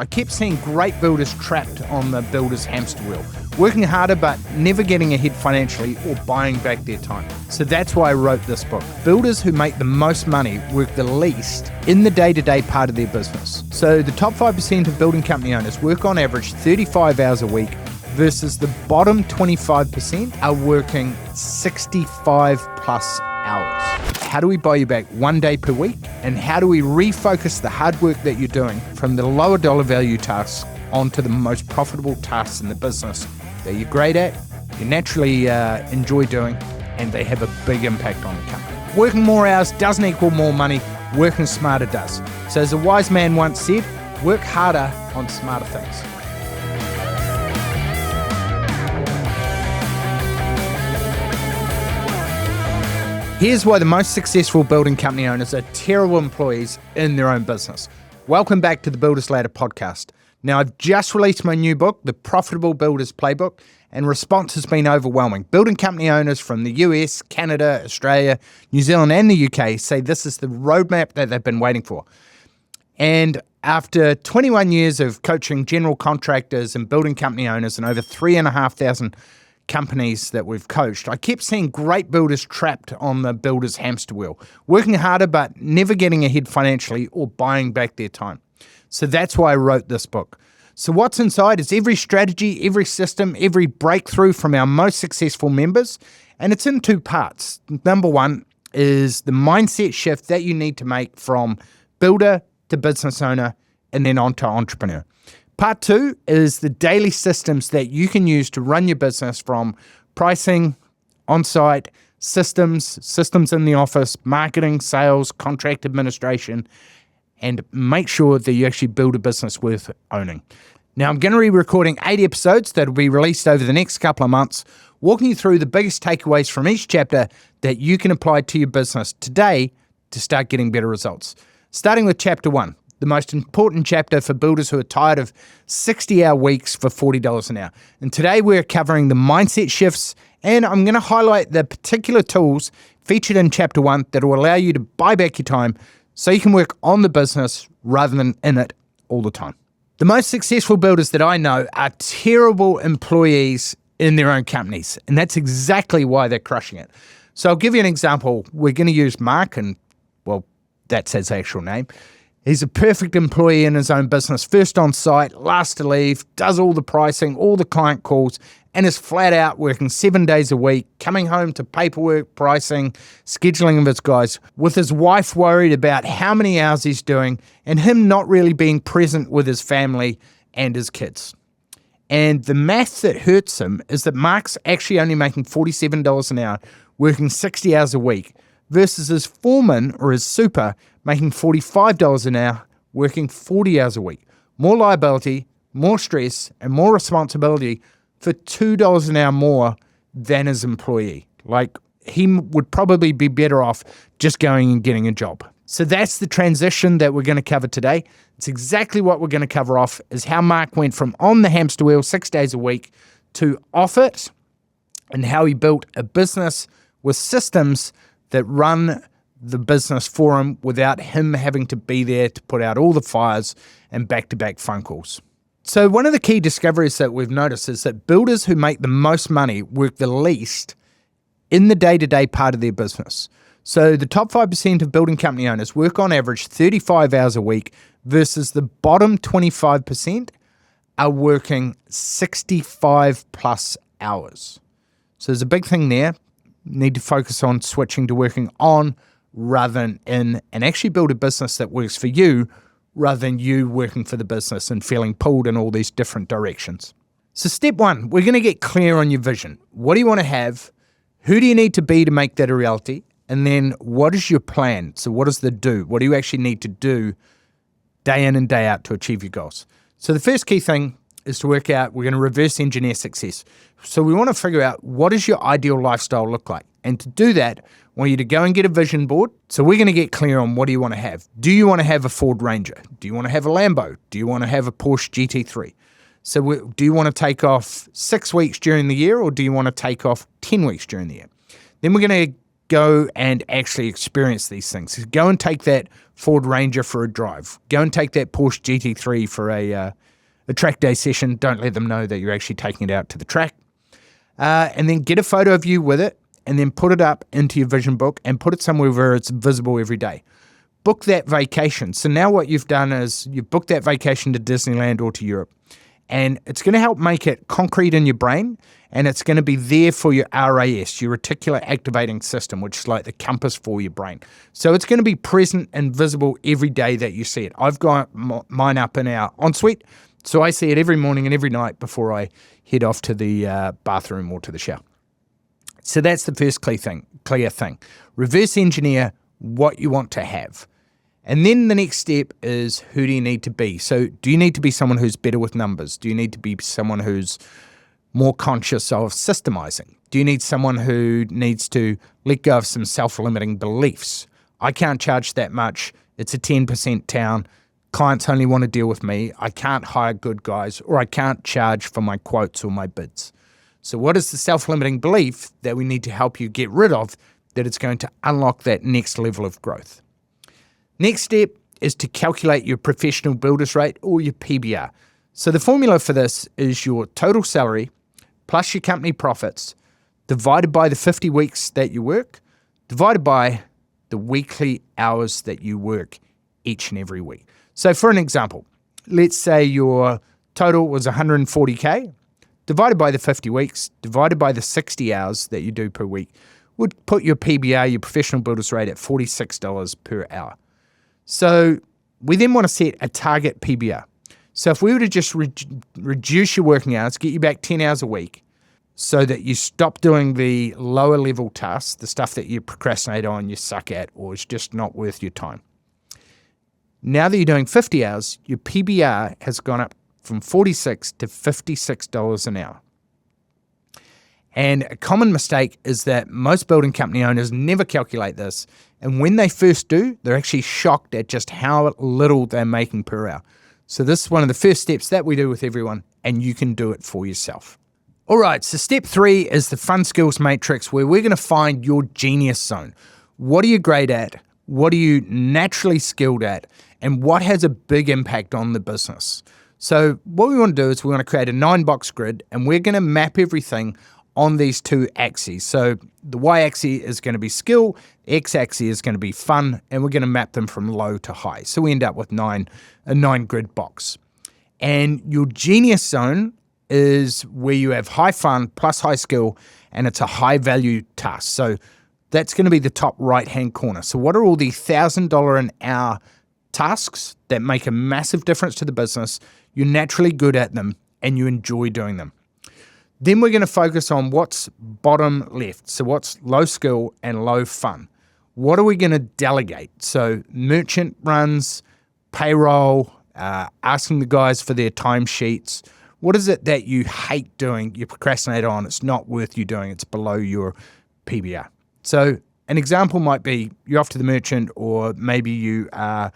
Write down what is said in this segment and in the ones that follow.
I kept seeing great builders trapped on the builder's hamster wheel, working harder but never getting ahead financially or buying back their time. So that's why I wrote this book. Builders who make the most money work the least in the day-to-day part of their business. So the top 5% of building company owners work on average 35 hours a week versus the bottom 25% are working 65 plus hours. How do we buy you back 1 day per week? And how do we refocus the hard work that you're doing from the lower dollar value tasks onto the most profitable tasks in the business that you're great at, you naturally enjoy doing, and they have a big impact on the company? Working more hours doesn't equal more money, working smarter does. So as a wise man once said, work harder on smarter things. Here's why the most successful building company owners are terrible employees in their own business. Welcome back to the Builders Ladder podcast. Now, I've just released my new book, The Profitable Builders Playbook, and response has been overwhelming. Building company owners from the US, Canada, Australia, New Zealand, and the UK say this is the roadmap that they've been waiting for. And after 21 years of coaching general contractors and building company owners and over 3,500 companies that we've coached, I kept seeing great builders trapped on the builder's hamster wheel, working harder but never getting ahead financially or buying back their time. So that's why I wrote this book. So what's inside is every strategy, every system, every breakthrough from our most successful members, and it's in two parts. Number one is the mindset shift that you need to make from builder to business owner and then on to entrepreneur. Part two is the daily systems that you can use to run your business, from pricing, on-site, systems in the office, marketing, sales, contract administration, and make sure that you actually build a business worth owning. Now, I'm going to be recording 80 episodes that will be released over the next couple of months, walking you through the biggest takeaways from each chapter that you can apply to your business today to start getting better results. Starting with chapter 1. The most important chapter for builders who are tired of 60-hour weeks for $40 an hour. And today we're covering the mindset shifts, and I'm going to highlight the particular tools featured in chapter 1 that will allow you to buy back your time so you can work on the business rather than in it all the time. The most successful builders that I know are terrible employees in their own companies, and that's exactly why they're crushing it. So I'll give you an example. We're going to use Mark, and well, that's his actual name. He's a perfect employee in his own business, first on site, last to leave, does all the pricing, all the client calls, and is flat out working 7 days a week, coming home to paperwork, pricing, scheduling of his guys, with his wife worried about how many hours he's doing and him not really being present with his family and his kids. And the math that hurts him is that Mark's actually only making $47 an hour, working 60 hours a week, versus his foreman or his super making $45 an hour, working 40 hours a week. More liability, more stress, and more responsibility for $2 an hour more than his employee. Like, he would probably be better off just going and getting a job. So that's the transition that we're going to cover today. It's exactly what we're going to cover off, is how Mark went from on the hamster wheel 6 days a week to off it, and how he built a business with systems that run the business for him without him having to be there to put out all the fires and back-to-back phone calls. So one of the key discoveries that we've noticed is that builders who make the most money work the least in the day-to-day part of their business. So the top 5% of building company owners work on average 35 hours a week versus the bottom 25% are working 65 plus hours. So there's a big thing there. Need to focus on switching to working on rather than in, and actually build a business that works for you rather than you working for the business and feeling pulled in all these different directions. So step 1, we're going to get clear on your vision. What do you want to have? Who do you need to be to make that a reality? And then what is your plan? So what is the do? What do you actually need to do day in and day out to achieve your goals? So the first key thing is to work out, we're going to reverse engineer success. So we want to figure out, what does your ideal lifestyle look like? And to do that, I want you to go and get a vision board. So we're going to get clear on, what do you want to have? Do you want to have a Ford Ranger? Do you want to have a Lambo? Do you want to have a Porsche GT3? So do you want to take off 6 weeks during the year, or do you want to take off 10 weeks during the year? Then we're going to go and actually experience these things. Go and take that Ford Ranger for a drive. Go and take that Porsche GT3 for a track day session. Don't let them know that you're actually taking it out to the track. And then get a photo of you with it, and then put it up into your vision book and put it somewhere where it's visible every day. Book that vacation. So now what you've done is you've booked that vacation to Disneyland or to Europe, and it's going to help make it concrete in your brain, and it's going to be there for your RAS, your reticular activating system, which is like the compass for your brain. So it's going to be present and visible every day that you see it. I've got mine up in our ensuite, so I see it every morning and every night before I head off to the bathroom or to the shower. So that's the first clear thing. Reverse engineer what you want to have. And then the next step is, who do you need to be? So do you need to be someone who's better with numbers? Do you need to be someone who's more conscious of systemizing? Do you need someone who needs to let go of some self-limiting beliefs? I can't charge that much. It's a 10% town. Clients only want to deal with me. I can't hire good guys, or I can't charge for my quotes or my bids. So what is the self-limiting belief that we need to help you get rid of, that it's going to unlock that next level of growth? Next step is to calculate your professional builder's rate, or your PBR. So the formula for this is your total salary plus your company profits divided by the 50 weeks that you work, divided by the weekly hours that you work each and every week. So for an example, let's say your total was 140K, divided by the 50 weeks, divided by the 60 hours that you do per week, would put your PBR, your professional builder's rate, at $46 per hour. So we then want to set a target PBR. So if we were to just reduce your working hours, get you back 10 hours a week, so that you stop doing the lower level tasks, the stuff that you procrastinate on, you suck at, or is just not worth your time. Now that you're doing 50 hours, your PBR has gone up from $46 to $56 an hour. And a common mistake is that most building company owners never calculate this. And when they first do, they're actually shocked at just how little they're making per hour. So this is one of the first steps that we do with everyone, and you can do it for yourself. All right, so step 3 is the fun skills matrix, where we're going to find your genius zone. What are you great at? What are you naturally skilled at? And what has a big impact on the business? So what we want to do is we want to create a 9-box grid, and we're going to map everything on these 2 axes. So the y-axis is going to be skill, the x-axis is going to be fun, and we're going to map them from low to high. So we end up with a 9 grid box. And your genius zone is where you have high fun plus high skill, and it's a high value task. So that's going to be the top right-hand corner. So what are all the $1,000 an hour tasks that make a massive difference to the business? You're naturally good at them and you enjoy doing them. Then we're going to focus on what's bottom left. So what's low skill and low fun? What are we going to delegate? So merchant runs, payroll, asking the guys for their timesheets. What is it that you hate doing, you procrastinate on, it's not worth you doing, it's below your PBR? So an example might be you're off to the merchant, or maybe you are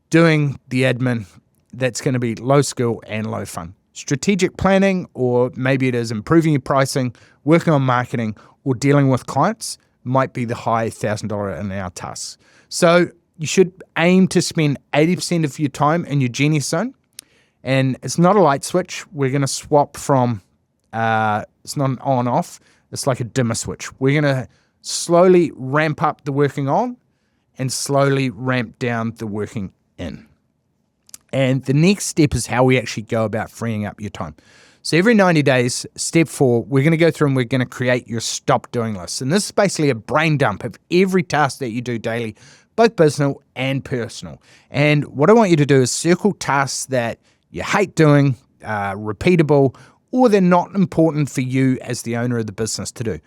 doing the admin. That's going to be low skill and low fun. Strategic planning, or maybe it is improving your pricing, working on marketing, or dealing with clients, might be the high $1,000 an hour tasks. So you should aim to spend 80% of your time in your genius zone. And it's not a light switch. We're going to swap from, it's not an on-off, it's like a dimmer switch. We're going to slowly ramp up the working on and slowly ramp down the working in. And the next step is how we actually go about freeing up your time. So every 90 days, step 4, we're going to go through and we're going to create your stop doing list. And this is basically a brain dump of every task that you do daily, both business and personal. And what I want you to do is circle tasks that you hate doing, repeatable, or they're not important for you as the owner of the business to do.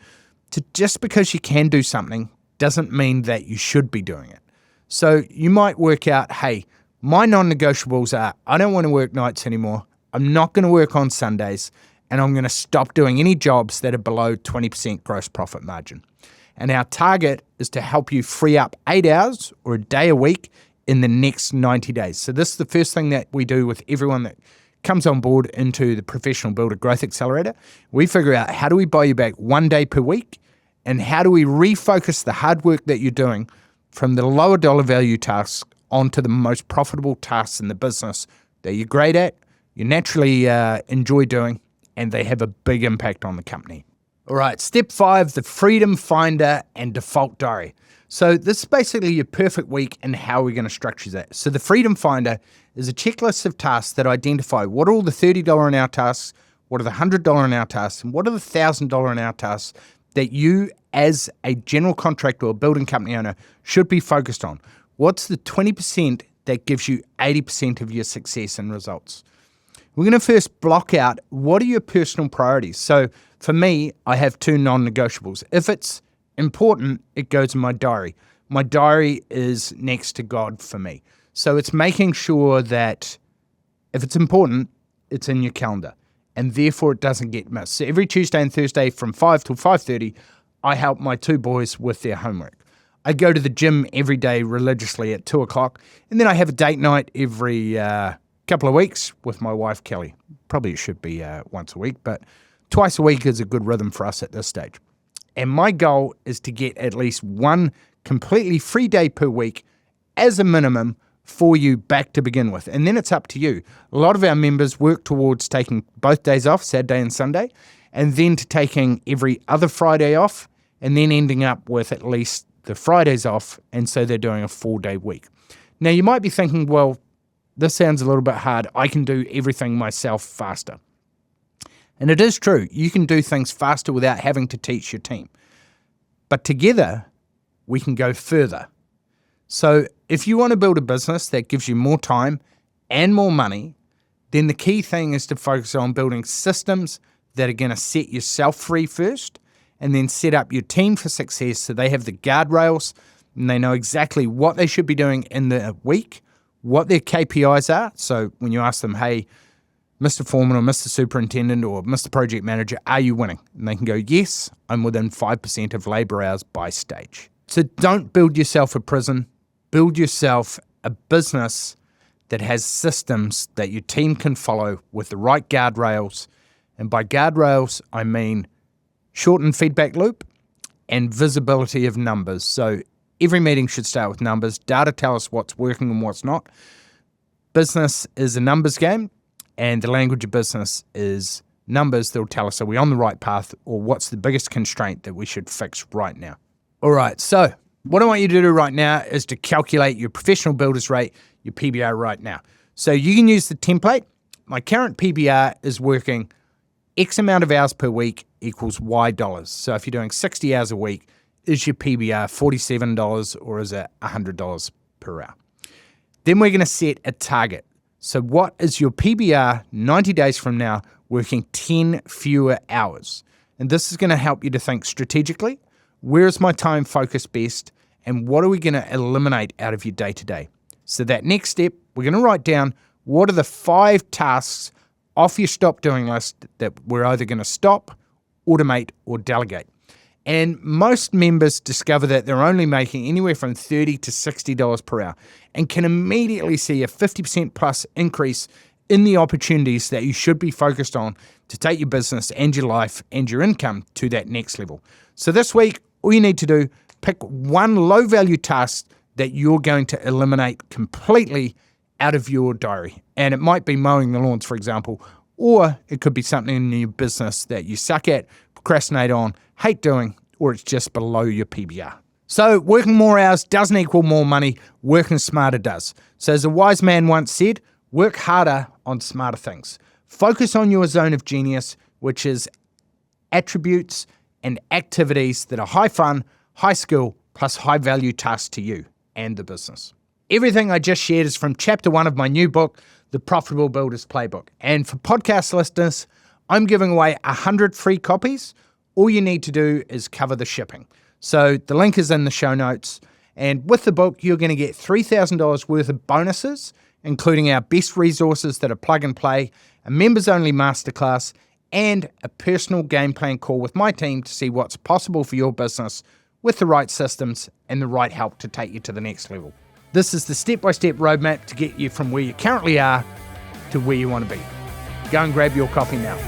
Just because you can do something doesn't mean that you should be doing it. So you might work out, hey, my non-negotiables are, I don't want to work nights anymore. I'm not going to work on Sundays, and I'm going to stop doing any jobs that are below 20% gross profit margin. And our target is to help you free up 8 hours or a day a week in the next 90 days. So this is the first thing that we do with everyone that comes on board into the Professional Builder Growth Accelerator. We figure out, how do we buy you back 1 day per week And how do we refocus the hard work that you're doing from the lower dollar value tasks onto the most profitable tasks in the business that you're great at, you naturally enjoy doing, and they have a big impact on the company. All right, step 5, the Freedom Finder and Default Diary. So this is basically your perfect week and how we're going to structure that. So the Freedom Finder is a checklist of tasks that identify what are all the $30 an hour tasks, what are the $100 an hour tasks, and what are the $1,000 an hour tasks that you as a general contractor or building company owner should be focused on. What's the 20% that gives you 80% of your success and results? We're going to first block out what are your personal priorities. So for me, I have 2 non-negotiables. If it's important, it goes in my diary. My diary is next to God for me. So it's making sure that if it's important, it's in your calendar, and therefore it doesn't get missed. So every Tuesday and Thursday from 5 till 5:30, I help my 2 boys with their homework. I go to the gym every day religiously at 2 o'clock, and then I have a date night every couple of weeks with my wife, Kelly. Probably it should be once a week, but twice a week is a good rhythm for us at this stage. And my goal is to get at least 1 completely free day per week as a minimum for you back to begin with. And then it's up to you. A lot of our members work towards taking both days off, Saturday and Sunday, and then to taking every other Friday off, and then ending up with at least the Fridays off, and so they're doing a 4-day week. Now, you might be thinking, well, this sounds a little bit hard. I can do everything myself faster. And it is true. You can do things faster without having to teach your team. But together, we can go further. So if you want to build a business that gives you more time and more money, then the key thing is to focus on building systems that are going to set yourself free first, and then set up your team for success so they have the guardrails and they know exactly what they should be doing in the week, what their KPIs are. So when you ask them, hey, Mr. Foreman or Mr. Superintendent or Mr. Project Manager, are you winning? And they can go, yes, I'm within 5% of labor hours by stage. So don't build yourself a prison. Build yourself a business that has systems that your team can follow with the right guardrails. And by guardrails, I mean shortened feedback loop and visibility of numbers. So every meeting should start with numbers. Data tell us what's working and what's not. Business is a numbers game, and the language of business is numbers that will tell us are we on the right path or what's the biggest constraint that we should fix right now. All right, so what I want you to do right now is to calculate your professional builder's rate, your PBR right now. So you can use the template. My current PBR is working X amount of hours per week equals Y dollars. So if you're doing 60 hours a week, is your PBR $47 or is it $100 per hour? Then we're going to set a target. So what is your PBR 90 days from now working 10 fewer hours? And this is going to help you to think strategically. Where is my time focused best? And what are we going to eliminate out of your day-to-day? So that next step, we're going to write down what are the 5 tasks off your stop doing list that we're either going to stop, automate, or delegate. And most members discover that they're only making anywhere from $30 to $60 per hour and can immediately see a 50% plus increase in the opportunities that you should be focused on to take your business and your life and your income to that next level. So this week, all you need to do, pick 1 low-value task that you're going to eliminate completely out of your diary. And it might be mowing the lawns, for example, or it could be something in your business that you suck at, procrastinate on, hate doing, or it's just below your PBR. So working more hours doesn't equal more money. Working smarter does. So as a wise man once said, work harder on smarter things. Focus on your zone of genius, which is attributes and activities that are high fun, high skill, plus high value tasks to you and the business. Everything I just shared is from chapter 1 of my new book, The Profitable Builders Playbook. And for podcast listeners, I'm giving away 100 free copies. All you need to do is cover the shipping. So the link is in the show notes. And with the book, you're going to get $3,000 worth of bonuses, including our best resources that are plug and play, a members-only masterclass, and a personal game plan call with my team to see what's possible for your business with the right systems and the right help to take you to the next level. This is the step-by-step roadmap to get you from where you currently are to where you want to be. Go and grab your copy now.